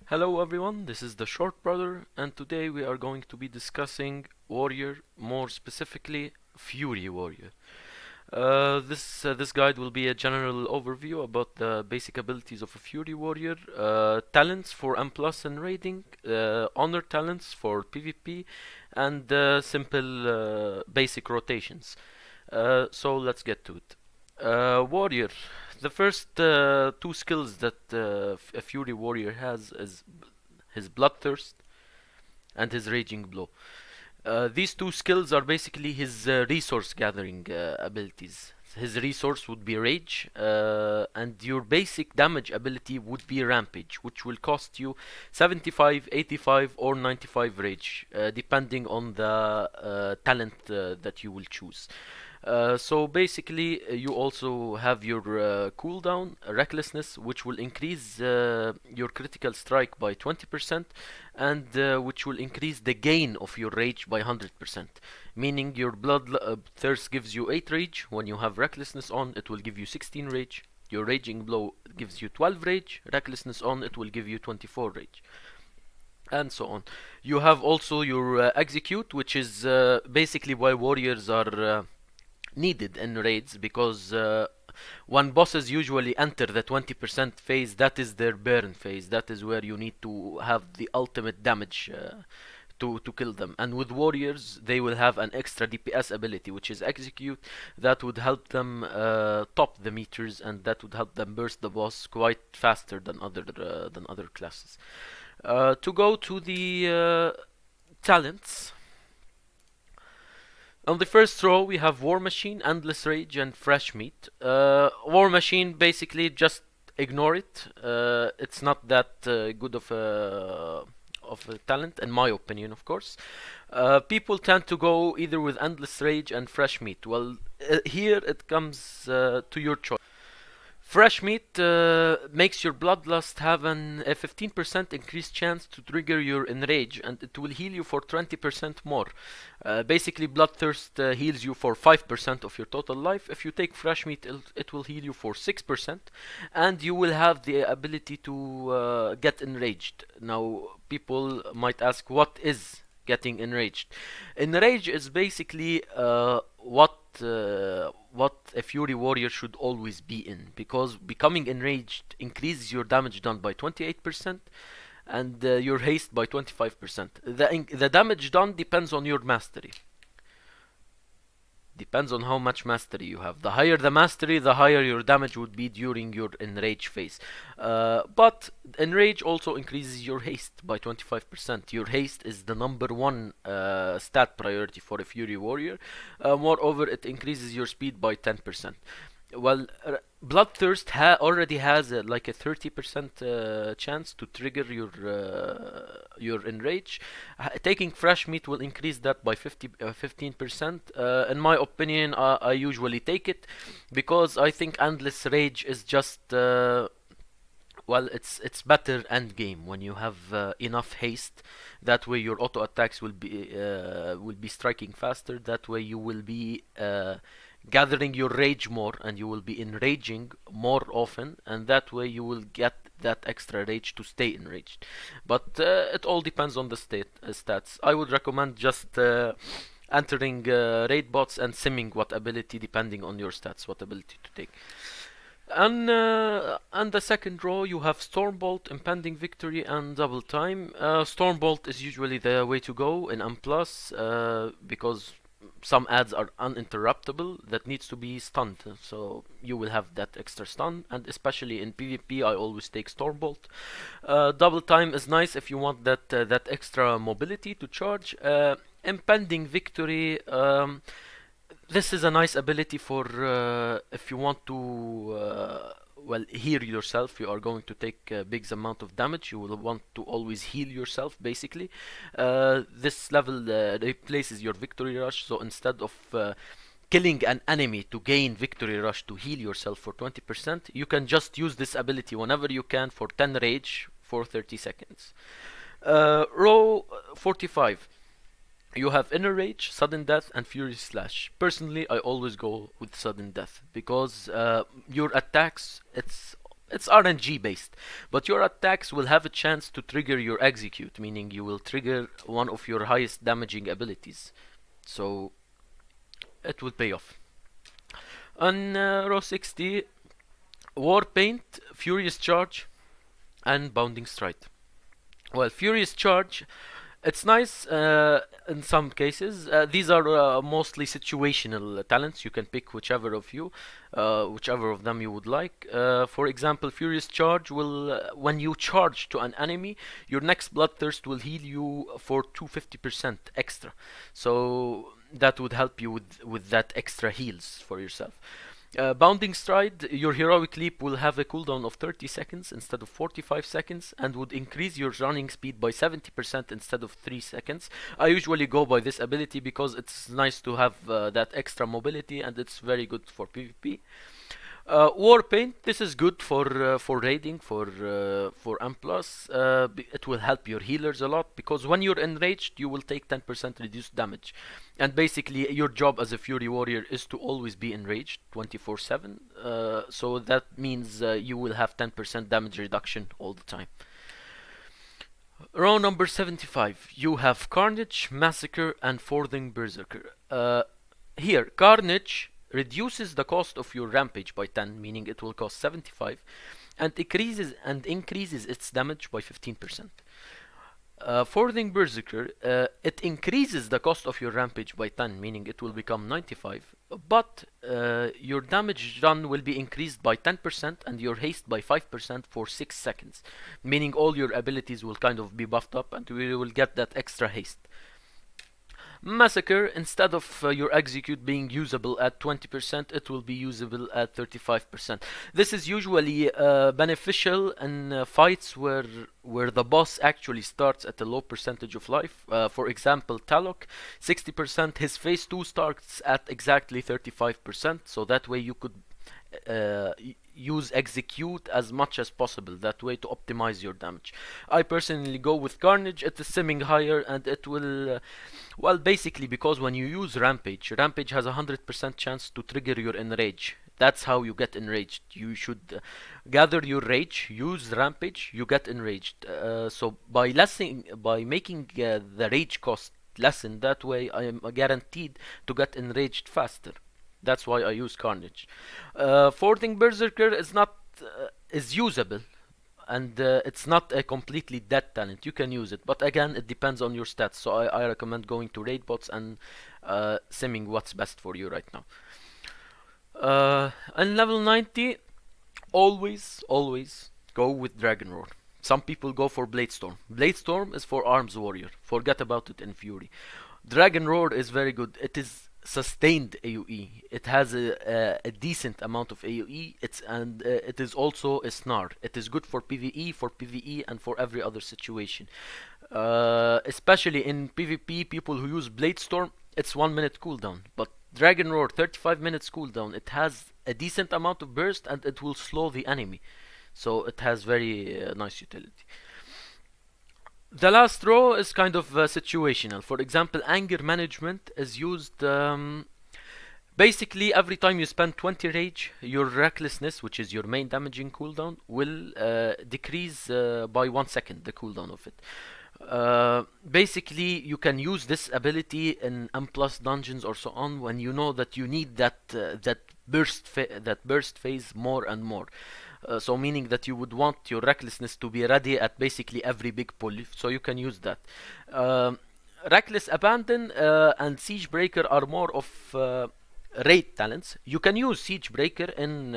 Hello everyone, this is the Short Brother, and today we are going to be discussing Warrior, more specifically Fury Warrior. This guide will be a general overview about the basic abilities of a Fury Warrior, talents for M plus and raiding, honor talents for PvP, and simple basic rotations. So let's get to it. Warrior. The first two skills that a Fury Warrior has is his Bloodthirst and his Raging Blow. These two skills are basically his resource gathering abilities. His resource would be Rage, and your basic damage ability would be Rampage, which will cost you 75, 85, or 95 Rage, depending on the talent that you will choose. So basically, you also have your cooldown, Recklessness, which will increase your critical strike by 20%, and which will increase the gain of your rage by 100%. Meaning your thirst gives you 8 rage. When you have Recklessness on, it will give you 16 rage. Your Raging Blow gives you 12 rage. Recklessness on, it will give you 24 rage. And so on. You have also your Execute, which is basically why warriors are needed in raids, because when bosses usually enter the 20% phase, that is their burn phase. That is where you need to have the ultimate damage to kill them. And with warriors, they will have an extra DPS ability, which is Execute, that would help them top the meters, and that would help them burst the boss quite faster than other classes. To go to the talents. On the first row, we have War Machine, Endless Rage, and Fresh Meat. War Machine, basically, just ignore it. It's not that good of a talent, in my opinion, of course. People tend to go either with Endless Rage and Fresh Meat. Well, here it comes to your choice. Fresh meat makes your bloodlust have a 15% increased chance to trigger your enrage, and it will heal you for 20% more. Basically, bloodthirst heals you for 5% of your total life. If you take fresh meat, it will heal you for 6%, and you will have the ability to get enraged. Now, people might ask, what is getting enraged? Enrage is basically what a Fury Warrior should always be in, because becoming enraged increases your damage done by 28% and your haste by 25%. The damage done depends on your mastery. Depends on how much mastery you have. The higher the mastery, the higher your damage would be during your enrage phase. But enrage also increases your haste by 25%. Your haste is the number one stat priority for a Fury Warrior. Moreover, it increases your speed by 10%. Well, Bloodthirst already has like a 30% chance to trigger your enrage. Taking fresh meat will increase that by 15%. In my opinion, I usually take it because I think endless rage is just well, it's better end game when you have enough haste. That way your auto attacks will be striking faster. That way you will be gathering your rage more, and you will be enraging more often, and that way you will get that extra rage to stay enraged. But it all depends on the stats. I would recommend just entering raid bots and simming what ability, depending on your stats, what ability to take. And the second row, you have Stormbolt, Impending Victory, and Double Time. Stormbolt is usually the way to go in M+, because some ads are uninterruptible that needs to be stunned, so you will have that extra stun, and especially in PvP I always take Stormbolt. Double Time is nice if you want that extra mobility to charge. Impending Victory, this is a nice ability for if you want to well, heal yourself. You are going to take a big amount of damage. You will want to always heal yourself, basically. This level replaces your victory rush, so instead of killing an enemy to gain victory rush to heal yourself for 20%, you can just use this ability whenever you can for 10 rage for 30 seconds. Row 45. You have Inner Rage, Sudden Death, and Fury Slash. Personally, I always go with Sudden Death because your attacks, it's it's RNG based, but your attacks will have a chance to trigger your execute, meaning you will trigger one of your highest damaging abilities. So it will pay off. On row 60, Warpaint, Furious Charge, and Bounding Stride. Well, Furious Charge, it's nice in some cases. These are mostly situational talents. You can pick whichever of them you would like. For example, Furious Charge will, when you charge to an enemy, your next Bloodthirst will heal you for 250% extra. So that would help you with that extra heals for yourself. Bounding Stride, your heroic leap will have a cooldown of 30 seconds instead of 45 seconds and would increase your running speed by 70% instead of 3 seconds. I usually go by this ability because it's nice to have that extra mobility, and it's very good for PvP. Warpaint, this is good for raiding, for M+. It will help your healers a lot, because when you're enraged, you will take 10% reduced damage. And basically, your job as a Fury Warrior is to always be enraged 24/7. So that means you will have 10% damage reduction all the time. Row number 75, you have Carnage, Massacre, and Forthing Berserker. Here, Carnage reduces the cost of your rampage by 10, meaning it will cost 75, and increases its damage by 15%. Forthing Berserker, it increases the cost of your rampage by 10, meaning it will become 95, but your damage done will be increased by 10% and your haste by 5% for 6 seconds, meaning all your abilities will kind of be buffed up and we will get that extra haste. Massacre, instead of your execute being usable at 20%, it will be usable at 35%. This is usually beneficial in fights where the boss actually starts at a low percentage of life. For example, Talok, 60%, his phase 2 starts at exactly 35%, so that way you could use execute as much as possible, that way to optimize your damage. I personally go with Carnage. It is simming higher, and it will well, basically, because when you use Rampage has a 100% chance to trigger your enrage. That's how you get enraged. You should gather your rage, use Rampage, you get enraged. So by making the rage cost lessen, that way I am guaranteed to get enraged faster. That's why I use Carnage. Forthing Berserker is usable, and it's not a completely dead talent. You can use it, but again, it depends on your stats. So I recommend going to raid bots and simming what's best for you right now. And level 90, always go with Dragon Roar. Some people go for Bladestorm. Bladestorm is for Arms Warrior. Forget about it in Fury. Dragon Roar is very good. It is sustained AoE. It has a decent amount of AoE. It is also a snare. It is good for PvE, for PvE, and for every other situation. Especially in PvP, people who use Bladestorm, it's 1 minute cooldown. But Dragon Roar, 35 minutes cooldown. It has a decent amount of burst, and it will slow the enemy. So it has very nice utility. The last row is kind of situational. For example, Anger Management is used basically every time you spend 20 rage, your Recklessness, which is your main damaging cooldown, will decrease by 1 second, the cooldown of it. Basically, you can use this ability in M+ dungeons or so on when you know that you need that burst phase more and more. So meaning that you would want your Recklessness to be ready at basically every big pull, so you can use that. Reckless Abandon and Siege Breaker are more of raid talents. You can use Siege Breaker in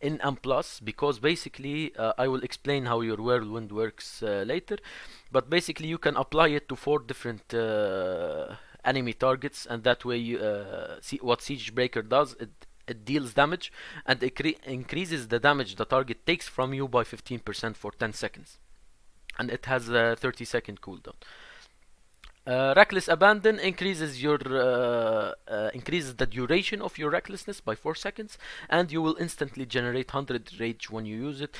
M+, because basically I will explain how your Whirlwind works later, but basically you can apply it to 4 different enemy targets, and that way what Siege Breaker does, it deals damage and increases the damage the target takes from you by 15% for 10 seconds, and it has a 30-second cooldown. Reckless abandon increases the duration of your recklessness by 4 seconds, and you will instantly generate 100 rage when you use it.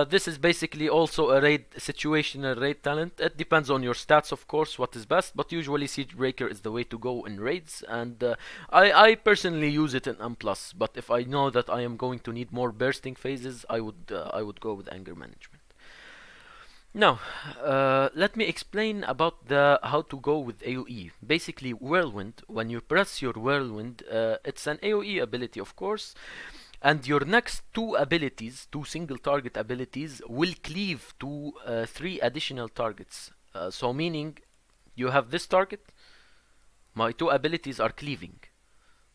This is basically also a raid situational raid talent. It depends on your stats, of course, what is best, but usually Siege Breaker is the way to go in raids, and I personally use it in M+, but if I know that I am going to need more bursting phases, I would go with Anger Management. Now, let me explain about the how to go with AoE. Basically, Whirlwind, when you press your Whirlwind, it's an AoE ability, of course, and your next two abilities, two single target abilities, will cleave to three additional targets. So meaning, you have this target, my two abilities are cleaving.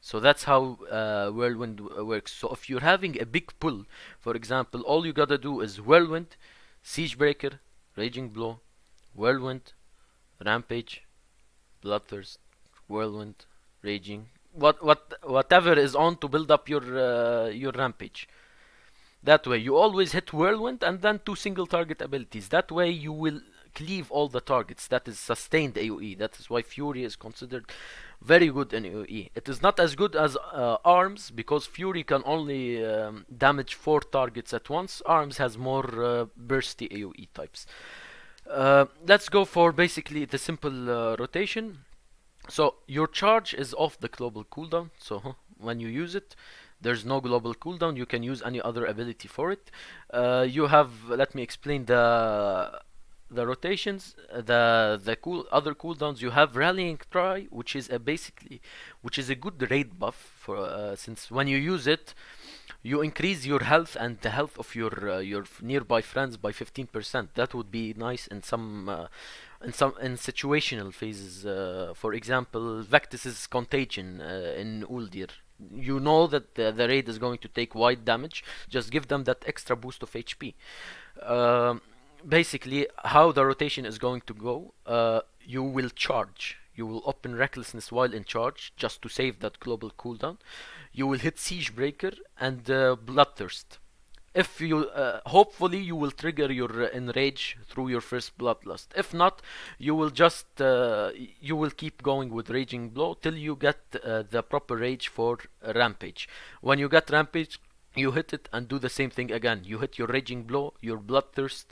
So that's how Whirlwind works. So if you're having a big pull, for example, all you gotta do is Whirlwind, Siege Breaker, Raging Blow, Whirlwind, Rampage, Bloodthirst, Whirlwind, Raging, whatever is on to build up your Rampage. That way, you always hit Whirlwind and then two single target abilities. That way, you will cleave all the targets. That is sustained AoE. That is why Fury is considered very good in AoE. It is not as good as Arms because Fury can only damage 4 targets at once. Arms has more bursty AoE types. Let's go for basically the simple rotation. So your charge is off the global cooldown. So when you use it, there's no global cooldown. You can use any other ability for it. You have. Let me explain the rotations, other cooldowns. You have rallying cry, which is a good raid buff for since when you use it, you increase your health and the health of your nearby friends by 15%. That would be nice in some situational phases. For example, Vectis's contagion in Uldir. You know that the raid is going to take wide damage. Just give them that extra boost of HP. Basically, how the rotation is going to go, you will charge. You will open Recklessness while in charge, just to save that global cooldown. You will hit Siege Breaker and Bloodthirst. If you, hopefully, you will trigger your Enrage through your first Bloodlust. If not, you will you will keep going with Raging Blow till you get the proper Rage for Rampage. When you get Rampage, you hit it and do the same thing again. You hit your Raging Blow, your Bloodthirst,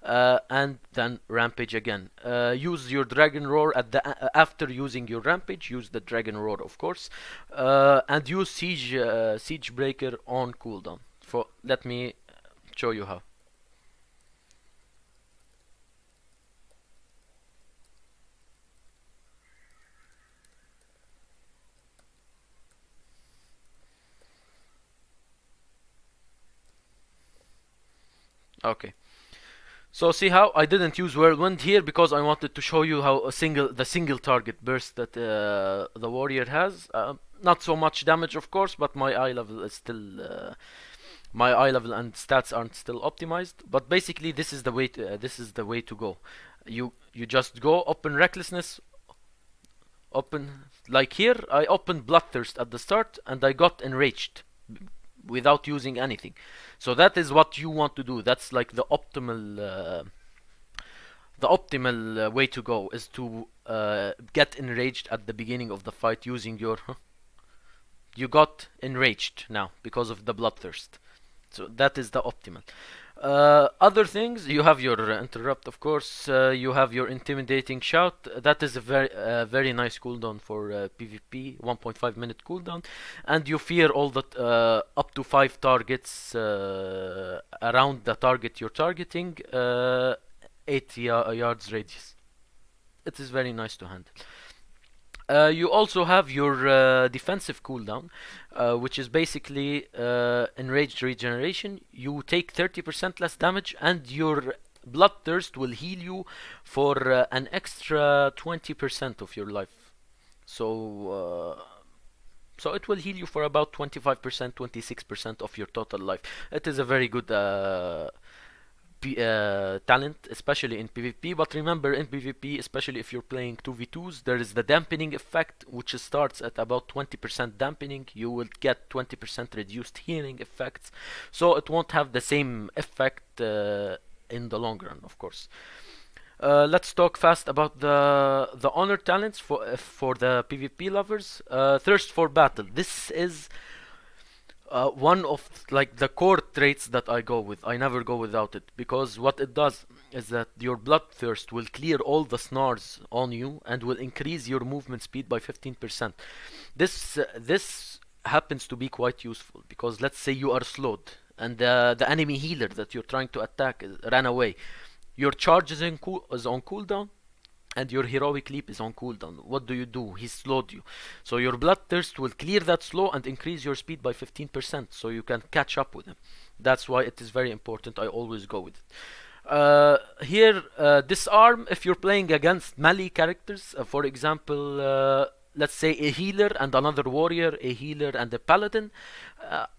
and then Rampage again. Use your Dragon Roar after using your Rampage. Use the Dragon Roar, of course, and use Siege Breaker on cooldown. Let me show you how. Okay. So see how I didn't use Whirlwind here because I wanted to show you how the single target burst that the warrior has. Not so much damage, of course, but my eye level is still my eye level and stats aren't still optimized. But basically, this is the way to go. You just go open Recklessness, open like here. I opened Bloodthirst at the start and I got enraged without using anything. So that is what you want to do. That's like the optimal way to go is to get enraged at the beginning of the fight using your. You got enraged now because of the Bloodthirst. So that is the optimal. Other things, you have your interrupt, of course. You have your intimidating shout. That is a very nice cooldown for PvP, 1.5 minute cooldown, and you fear all that up to 5 targets around the target you're targeting, 8 yards radius. It is very nice to handle. You also have your defensive cooldown, which is basically enraged regeneration. You take 30% less damage, and your Bloodthirst will heal you for an extra 20% of your life. So it will heal you for about 25%, 26% of your total life. It is a very good talent, especially in PvP. But remember, in PvP, especially if you're playing 2v2s, there is the dampening effect, which starts at about 20% dampening. You will get 20% reduced healing effects, so it won't have the same effect in the long run, of course. Let's talk fast about the honor talents for the PvP lovers. Thirst for battle. This is one of like the core traits that I go with. I never go without it because what it does is that your bloodthirst will clear all the snars on you and will increase your movement speed by 15%. This happens to be quite useful because let's say you are slowed and the enemy healer that you're trying to attack ran away. Your charge is on cooldown and your heroic leap is on cooldown. What do? He slowed you. So your bloodthirst will clear that slow and increase your speed by 15% so you can catch up with him. That's why it is very important. I always go with it. Here, disarm if you're playing against melee characters. For example, let's say a healer and another warrior, a healer and a paladin.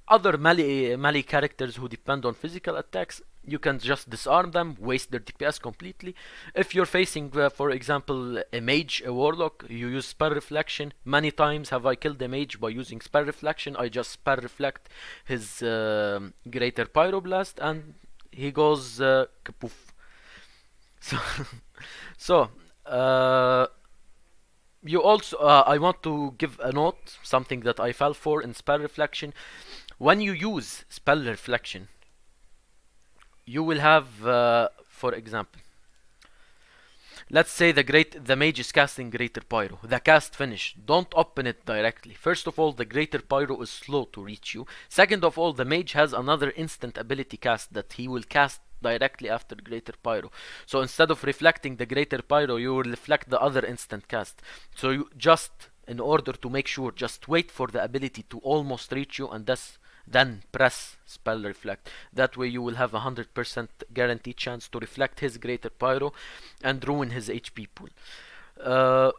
Other melee characters who depend on physical attacks, you can just disarm them, waste their DPS completely. If you're facing, for example, a mage, a warlock, you use spell reflection. Many times have I killed a mage by using spell reflection. I just spell reflect his greater pyroblast and he goes kapoof. So, so you also, I want to give a note, something that I fell for in spell reflection. When you use spell reflection, you will have, for example, let's say the mage is casting Greater Pyro. The cast finished. Don't open it directly. First of all, the Greater Pyro is slow to reach you. Second of all, the mage has another instant ability cast that he will cast directly after Greater Pyro. So instead of reflecting the Greater Pyro, you will reflect the other instant cast. So you just, in order to make sure, just wait for the ability to almost reach you and then press spell reflect. That way you will have 100% guaranteed chance to reflect his Greater Pyro and ruin his HP pool.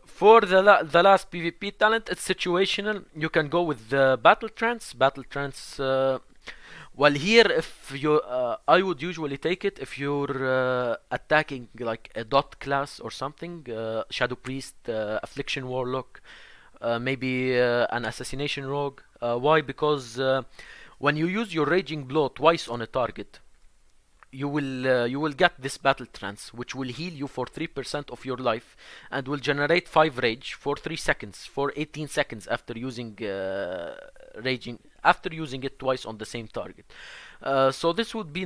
For the last PvP talent, it's situational. You can go with the Battle Trance. Battle Trance, well, here if you, I would usually take it if you're attacking like a dot class or something, Shadow Priest, Affliction Warlock, maybe an Assassination Rogue. Why? Because when you use your Raging Blow twice on a target, you will get this Battle Trance, which will heal you for 3% of your life and will generate 5 rage for 3 seconds, for 18 seconds after using after using it twice on the same target. So this would be a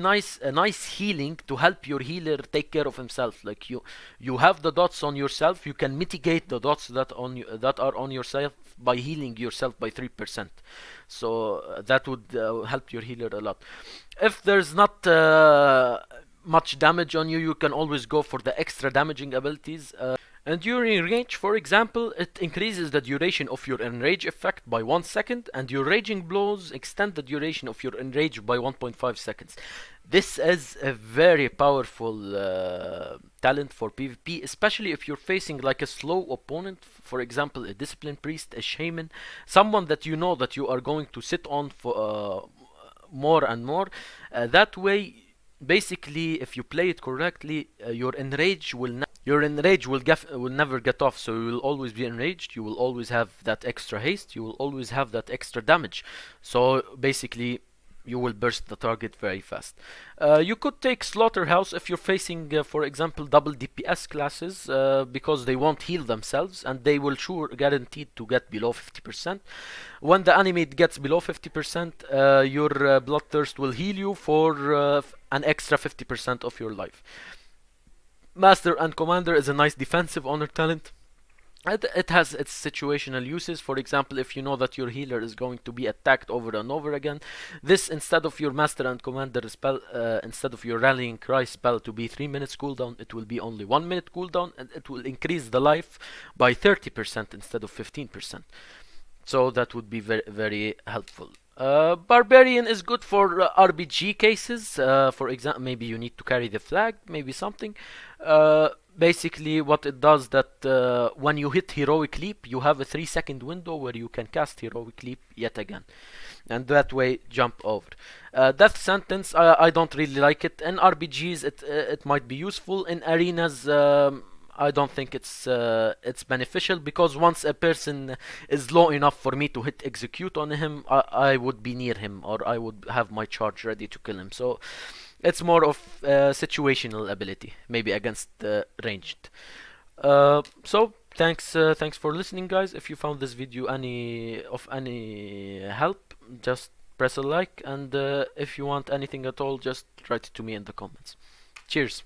nice healing to help your healer take care of himself. Like you have the dots on yourself, you can mitigate the dots that are on yourself by healing yourself by 3%. So that would help your healer a lot. If there's not much damage on you, you can always go for the extra damaging abilities. And during range, for example, it increases the duration of your enrage effect by 1 second, and your raging blows extend the duration of your enrage by 1.5 seconds. This is a very powerful talent for PvP, especially if you're facing like a slow opponent, for example, a discipline priest, a shaman, someone that you know that you are going to sit on for more and more. That way, basically, if you play it correctly, your enrage will never get off, so you will always be enraged, you will always have that extra haste, you will always have that extra damage. So basically, you will burst the target very fast. You could take Slaughterhouse if you're facing, for example, double DPS classes, because they won't heal themselves and they will sure guaranteed to get below 50%. When the enemy gets below 50%, your Bloodthirst will heal you for an extra 50% of your life. Master and Commander is a nice defensive honor talent. It has its situational uses. For example, if you know that your healer is going to be attacked over and over again, this, instead of your Master and Commander spell, instead of your Rallying Cry spell to be 3 minutes cooldown, it will be only 1 minute cooldown, and it will increase the life by 30% instead of 15%. So that would be very, very helpful. Barbarian is good for RBG cases. For example, maybe you need to carry the flag, maybe something. Basically, what it does that when you hit Heroic Leap, you have a 3-second window where you can cast Heroic Leap yet again, and that way jump over. Death Sentence, I don't really like it. In RBGs, it might be useful. In arenas, I don't think it's beneficial, because once a person is low enough for me to hit execute on him, I would be near him, or I would have my charge ready to kill him. So It's more of situational ability, maybe against ranged. So thanks for listening, guys. If you found this video any help, just press a like, and if you want anything at all, just write it to me in the comments. Cheers.